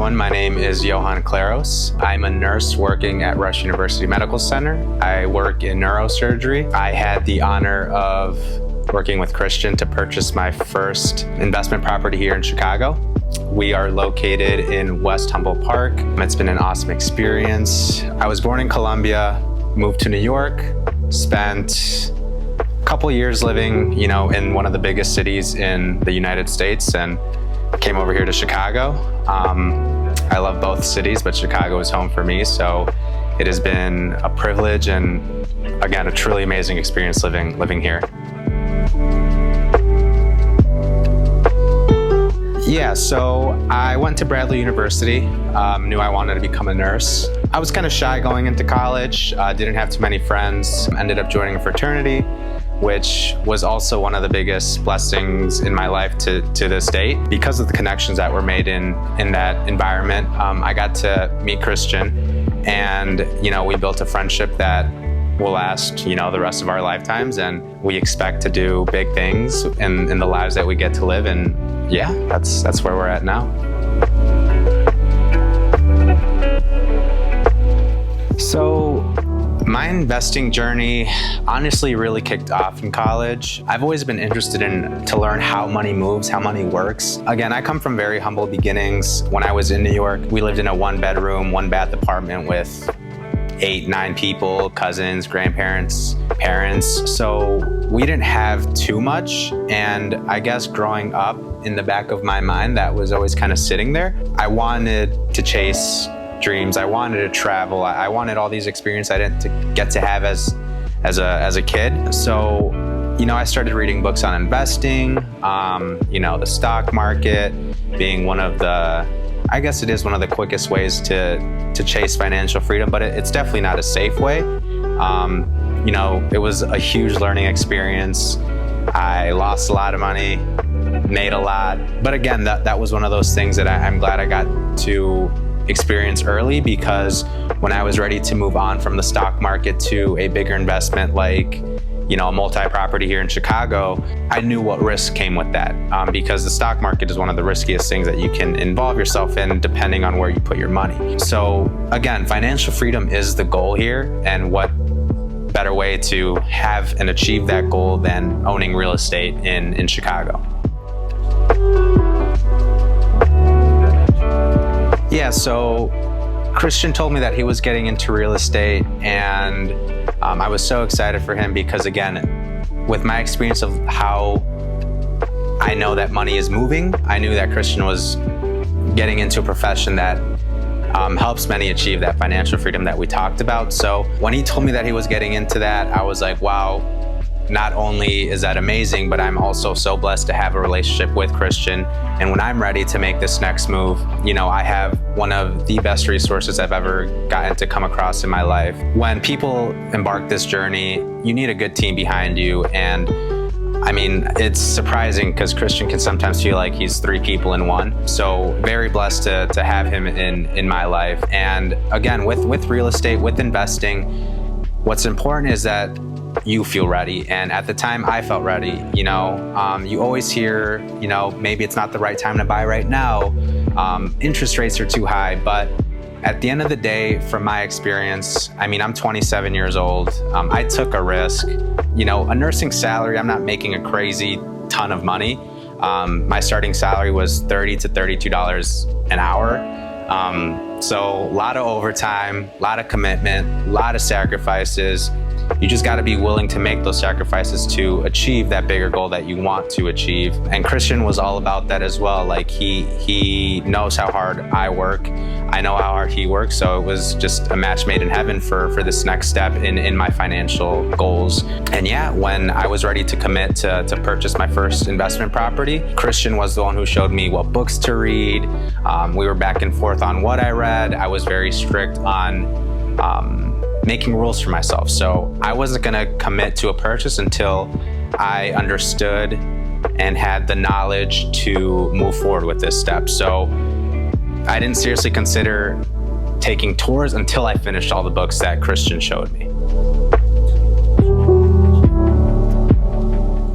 everyone. My name is Johan Claros. I'm a nurse working at Rush University Medical Center. I work in neurosurgery. I had the honor of working with Christian to purchase my first investment property here in Chicago. We are located in West Humboldt Park. It's been an awesome experience. I was born in Colombia, moved to New York, spent a couple years living, in one of the biggest cities in the United States, and came over here to Chicago. I love both cities, but Chicago is home for me. So it has been a privilege and, again, a truly amazing experience living here. Yeah, so I went to Bradley University, knew I wanted to become a nurse. I was kind of shy going into college, didn't have too many friends, ended up joining a fraternity, which was also one of the biggest blessings in my life to this date. Because of the connections that were made in that environment, I got to meet Christian, and we built a friendship that will last the rest of our lifetimes, and we expect to do big things in the lives that we get to live, and yeah, that's where we're at now. So my investing journey honestly really kicked off in college. I've always been interested to learn how money moves, how money works. Again, I come from very humble beginnings. When I was in New York, we lived in a 1-bedroom, 1-bath apartment with 8-9 people, cousins, grandparents, parents. So we didn't have too much. And I guess growing up, in the back of my mind, that was always kind of sitting there. I wanted to chase dreams. I wanted to travel. I wanted all these experiences I didn't get to have as a kid. So, I started reading books on investing, the stock market being one of the quickest ways to chase financial freedom, but it's definitely not a safe way. It was a huge learning experience. I lost a lot of money, made a lot. But again, that was one of those things that I'm glad I got to experience early, because when I was ready to move on from the stock market to a bigger investment like a multi-property here in Chicago, I knew what risk came with that, because the stock market is one of the riskiest things that you can involve yourself in, depending on where you put your money. So again, financial freedom is the goal here, and what better way to have and achieve that goal than owning real estate in Chicago. Yeah, so Christian told me that he was getting into real estate, and I was so excited for him because, again, with my experience of how I know that money is moving, I knew that Christian was getting into a profession that helps many achieve that financial freedom that we talked about. So when he told me that he was getting into that, I was like, wow, not only is that amazing, but I'm also so blessed to have a relationship with Christian. And when I'm ready to make this next move, I have one of the best resources I've ever gotten to come across in my life. When people embark this journey, you need a good team behind you. And it's surprising because Christian can sometimes feel like he's 3 people in one. So very blessed to have him in my life. And again, with real estate, with investing, what's important is that you feel ready. And at the time I felt ready. You always hear, maybe it's not the right time to buy right now. Interest rates are too high. But at the end of the day, from my experience, I'm 27 years old. I took a risk. A nursing salary, I'm not making a crazy ton of money. My starting salary was $30 to $32 an hour. So a lot of overtime, a lot of commitment, a lot of sacrifices. You just got to be willing to make those sacrifices to achieve that bigger goal that you want to achieve. And Christian was all about that as well. Like he knows how hard I work. I know how hard he works. So it was just a match made in heaven for this next step in my financial goals. And yeah, when I was ready to commit to purchase my first investment property, Christian was the one who showed me what books to read. We were back and forth on what I read. I was very strict on making rules for myself. So I wasn't going to commit to a purchase until I understood and had the knowledge to move forward with this step. So I didn't seriously consider taking tours until I finished all the books that Christian showed me.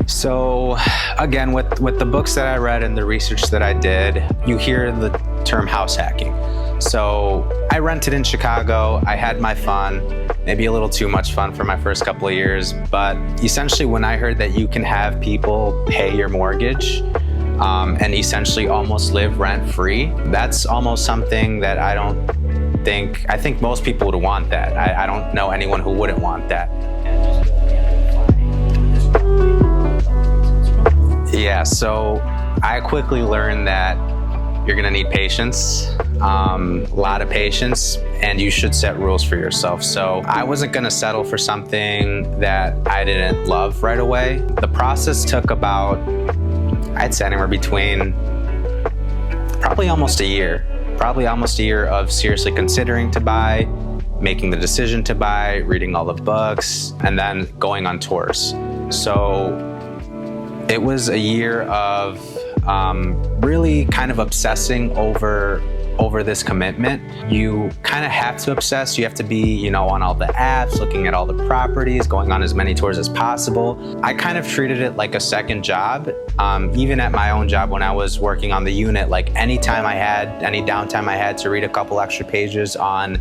So again, with the books that I read and the research that I did, you hear term house hacking. So I rented in Chicago. I had my fun, maybe a little too much fun for my first couple of years. But essentially, when I heard that you can have people pay your mortgage and essentially almost live rent-free, that's almost something that I think most people would want that. I don't know anyone who wouldn't want that. Yeah, so I quickly learned that you're gonna need patience, a lot of patience, and you should set rules for yourself. So I wasn't gonna settle for something that I didn't love right away. The process took about, I'd say anywhere between probably almost a year of seriously considering to buy, making the decision to buy, reading all the books, and then going on tours. So it was a year of really kind of obsessing over this commitment. You kind of have to obsess. You have to be, on all the apps, looking at all the properties, going on as many tours as possible. I kind of treated it like a second job. Even at my own job when I was working on the unit, like any downtime I had to read a couple extra pages on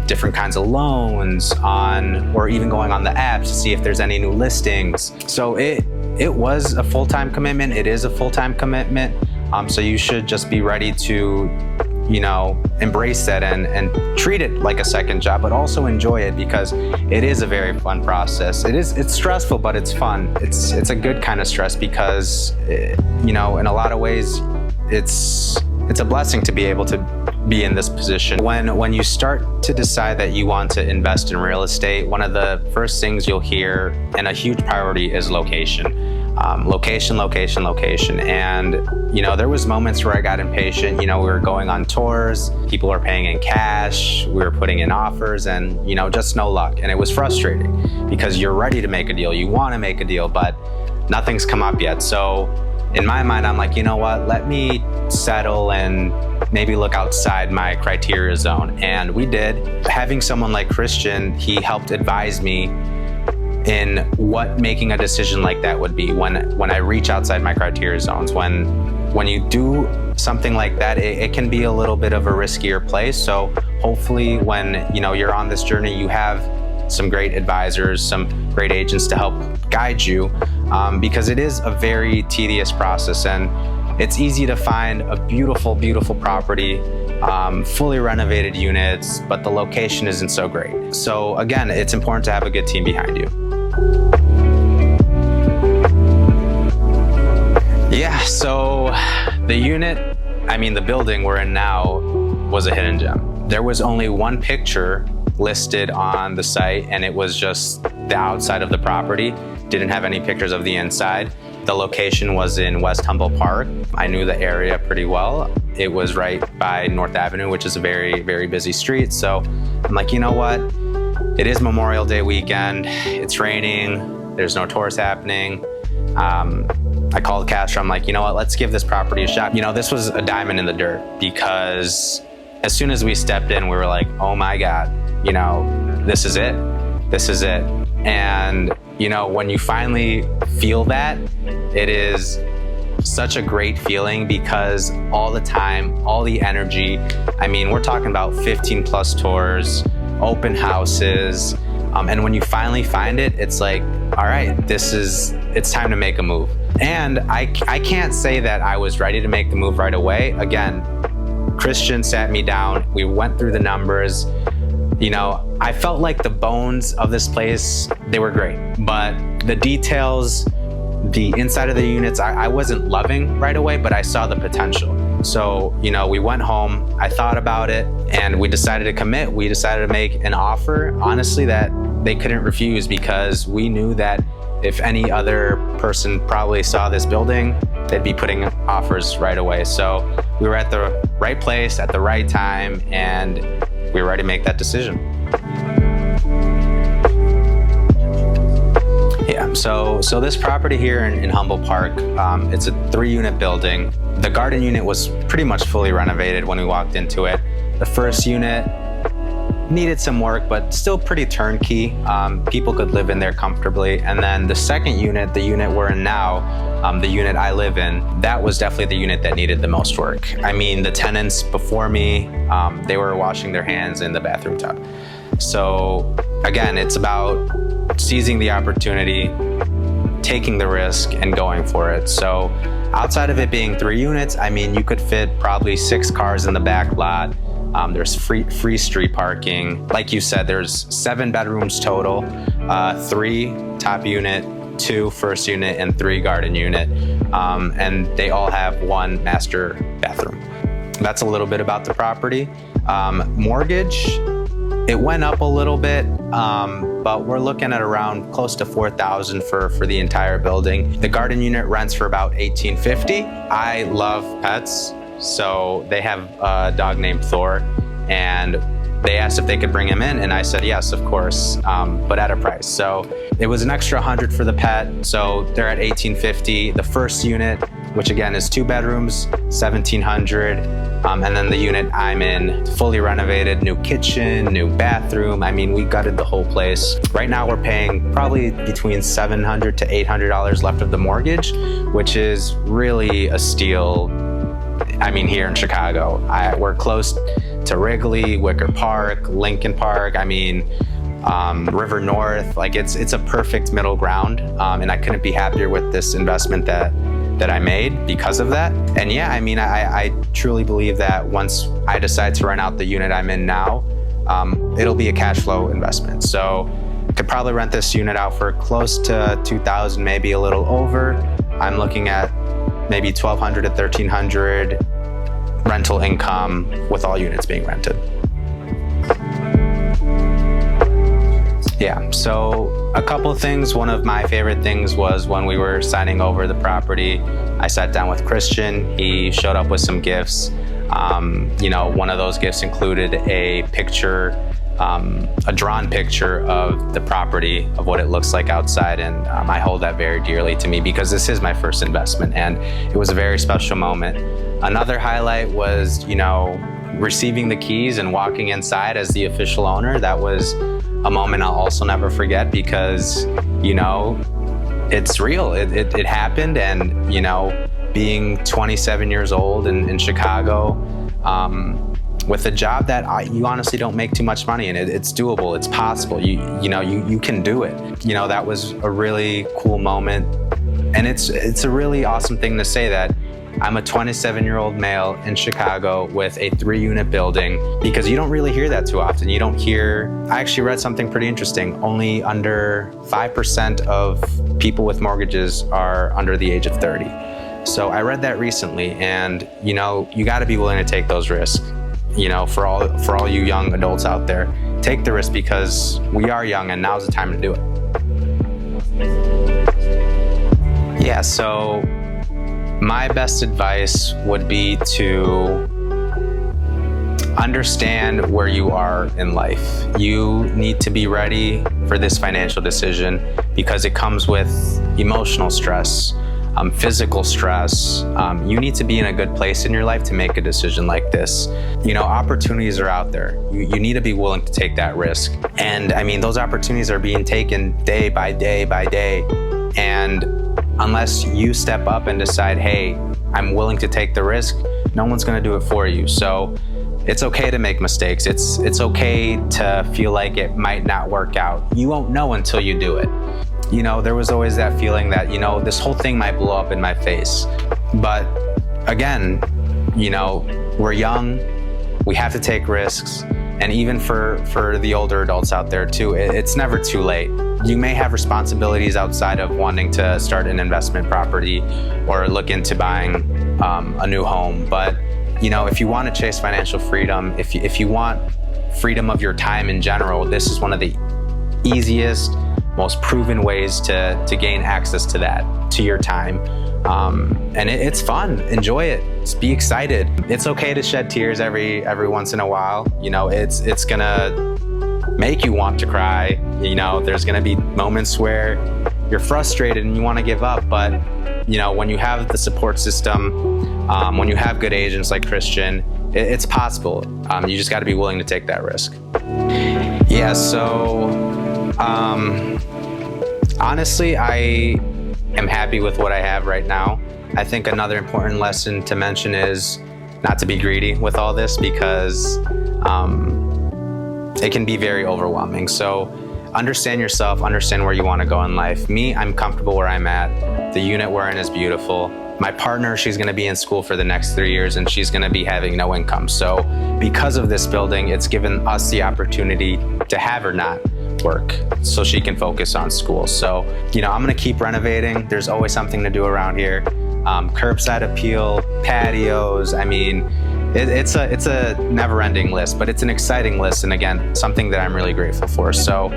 different kinds of loans, or even going on the apps to see if there's any new listings. So it was a full-time commitment. It is a full-time commitment. So you should just be ready to, embrace that and treat it like a second job, but also enjoy it because it is a very fun process. It's stressful, but it's fun. It's a good kind of stress because, in a lot of ways, it's a blessing to be able to be in this position. When you start to decide that you want to invest in real estate, one of the first things you'll hear, and a huge priority, is location. Location. And, there was moments where I got impatient. We were going on tours, people were paying in cash, we were putting in offers, and, just no luck. And it was frustrating because you're ready to make a deal, you want to make a deal, but nothing's come up yet. So in my mind, I'm like, let me settle and maybe look outside my criteria zone. And we did. Having someone like Christian, he helped advise me in what making a decision like that would be when I reach outside my criteria zones. When you do something like that, it can be a little bit of a riskier place. So hopefully when you're on this journey, you have some great advisors, some great agents to help guide you, because it is a very tedious process, and it's easy to find a beautiful, beautiful property, fully renovated units, but the location isn't so great. So again, it's important to have a good team behind you. Yeah, so the building we're in now was a hidden gem. There was only one picture listed on the site, and it was just the outside of the property. Didn't have any pictures of the inside. The location was in West Humboldt Park. I knew the area pretty well. It was right by North Avenue, which is a very, very busy street. So I'm like, you know what? It is Memorial Day weekend. It's raining. There's no tours happening. I called Castro. I'm like, you know what? Let's give this property a shot. This was a diamond in the dirt because as soon as we stepped in, we were like, oh my God, this is it. This is it. And, when you finally feel that, it is such a great feeling because all the time, all the energy, we're talking about 15 plus tours, open houses. And when you finally find it, it's like, all right, it's time to make a move. And I can't say that I was ready to make the move right away. Again, Christian sat me down, we went through the numbers. I felt like the bones of this place, they were great, but the details, the inside of the units, I wasn't loving right away, but I saw the potential. So, we went home, I thought about it, and we decided to commit. We decided to make an offer, honestly, that they couldn't refuse, because we knew that if any other person probably saw this building, they'd be putting offers right away. So we were at the right place at the right time, and we were ready to make that decision. Yeah, so this property here in Humboldt Park, it's a 3-unit building. The garden unit was pretty much fully renovated when we walked into it. The first unit needed some work, but still pretty turnkey. People could live in there comfortably. And then the second unit, the unit we're in now, the unit I live in, that was definitely the unit that needed the most work. I mean, the tenants before me, they were washing their hands in the bathroom tub. So again, it's about seizing the opportunity, taking the risk, and going for it. So outside of it being 3 units, I mean, you could fit probably 6 cars in the back lot. There's free street parking. Like you said, there's 7 bedrooms total, 3 top unit, 2 first unit, and 3 garden unit. And they all have 1 master bathroom. That's a little bit about the property. Mortgage, it went up a little bit, but we're looking at around close to $4,000 for the entire building. The garden unit rents for about $1,850. I love pets, so they have a dog named Thor, and they asked if they could bring him in, and I said yes, of course, but at a price. So it was an extra $100 for the pet, so they're at $1,850. The first unit, which again is 2 bedrooms, $1,700. And then the unit I'm in, fully renovated, new kitchen, new bathroom. I mean, we gutted the whole place. Right now we're paying probably between $700 to $800 left of the mortgage, which is really a steal. I mean, here in Chicago, we're close to Wrigley, Wicker Park, Lincoln Park. I mean, River North, like it's a perfect middle ground. And I couldn't be happier with this investment that I made because of that. And yeah, I mean, I truly believe that once I decide to rent out the unit I'm in now, it'll be a cash flow investment. So I could probably rent this unit out for close to $2,000, maybe a little over. I'm looking at maybe $1,200 to $1,300 rental income with all units being rented. Yeah, so a couple of things. One of my favorite things was when we were signing over the property, I sat down with Christian. He showed up with some gifts. One of those gifts included a picture, a drawn picture of the property, of what it looks like outside. And I hold that very dearly to me because this is my first investment and it was a very special moment. Another highlight was, receiving the keys and walking inside as the official owner. That was a moment I'll also never forget because, it's real. It happened. And, being 27 years old in Chicago, with a job that you honestly don't make too much money in, it's doable, it's possible. You can do it. That was a really cool moment. And it's a really awesome thing to say that I'm a 27-year-old male in Chicago with a 3-unit building, because you don't really hear that too often. You don't hear, I actually read something pretty interesting. Only under 5% of people with mortgages are under the age of 30. So I read that recently, and you got to be willing to take those risks. For all you young adults out there, take the risk because we are young and now's the time to do it. Yeah, so my best advice would be to understand where you are in life. You need to be ready for this financial decision because it comes with emotional stress, physical stress. You need to be in a good place in your life to make a decision like this. Opportunities are out there. You need to be willing to take that risk. And I mean, those opportunities are being taken day by day by day. And unless you step up and decide, hey, I'm willing to take the risk, no one's gonna do it for you. So it's okay to make mistakes. It's okay to feel like it might not work out. You won't know until you do it. There was always that feeling that, this whole thing might blow up in my face. But again, we're young, we have to take risks. And even for the older adults out there too, it's never too late. You may have responsibilities outside of wanting to start an investment property or look into buying a new home. But, if you want to chase financial freedom, if you want freedom of your time in general, this is one of the easiest, most proven ways to gain access to that, to your time. And it's fun. Enjoy it. Just be excited. It's okay to shed tears every once in a while. It's gonna make you want to cry. There's gonna be moments where you're frustrated and you want to give up. But when you have the support system, when you have good agents like Christian, it's possible. You just got to be willing to take that risk. Yeah. So honestly, am happy with what I have right now. I think another important lesson to mention is not to be greedy with all this, because it can be very overwhelming. So understand yourself, understand where you want to go in life. Me, I'm comfortable where I'm at. The unit we're in is beautiful. My partner, she's going to be in school for the next 3 years, and she's going to be having no income. So because of this building, it's given us the opportunity to have her not work so she can focus on school. So, I'm going to keep renovating. There's always something to do around here. Curbside appeal, patios. I mean, it's a never-ending list, but it's an exciting list, and again, something that I'm really grateful for. So,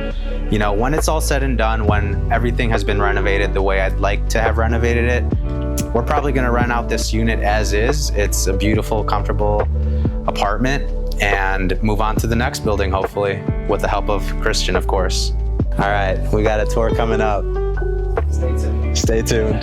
when it's all said and done, when everything has been renovated the way I'd like to have renovated it, we're probably going to rent out this unit as is. It's a beautiful, comfortable apartment, and move on to the next building, hopefully, with the help of Christian, of course. All right, we got a tour coming up. Stay tuned.